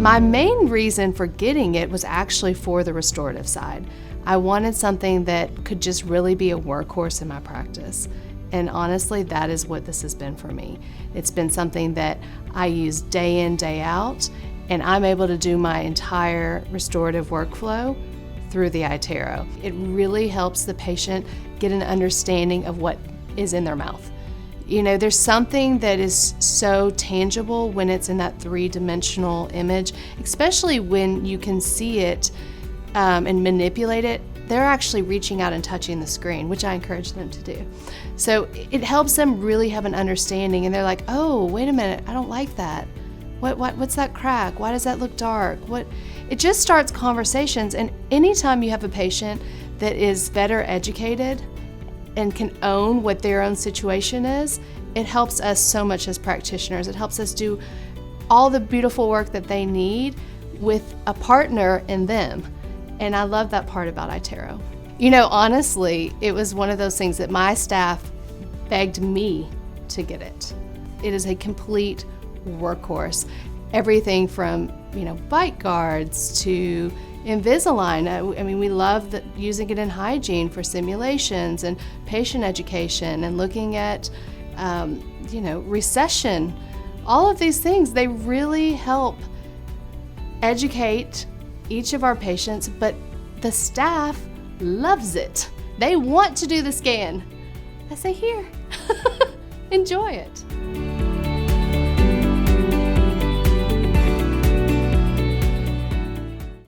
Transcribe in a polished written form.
My main reason for getting it was actually for the restorative side. I wanted something that could just really be a workhorse in my practice. And honestly, that is what this has been for me. It's been something that I use day in, day out, and I'm able to do my entire restorative workflow through the iTero. It really helps the patient get an understanding of what is in their mouth. You know, there's something that is so tangible when it's in that three-dimensional image, especially when you can see it and manipulate it. They're actually reaching out and touching the screen, which I encourage them to do. So it helps them really have an understanding, and they're like, oh, wait a minute, I don't like that. What's that crack? Why does that look dark? It just starts conversations, and anytime you have a patient that is better educated and can own what their own situation is, it helps us so much as practitioners. It helps us do all the beautiful work that they need with a partner in them. And I love that part about iTero. You know, honestly, it was one of those things that my staff begged me to get it. It is a complete workhorse. Everything from, bite guards to Invisalign. I mean, we love using it in hygiene for simulations and patient education and looking at, recession. All of these things, they really help educate each of our patients, but the staff loves it. They want to do the scan. I say, here, enjoy it.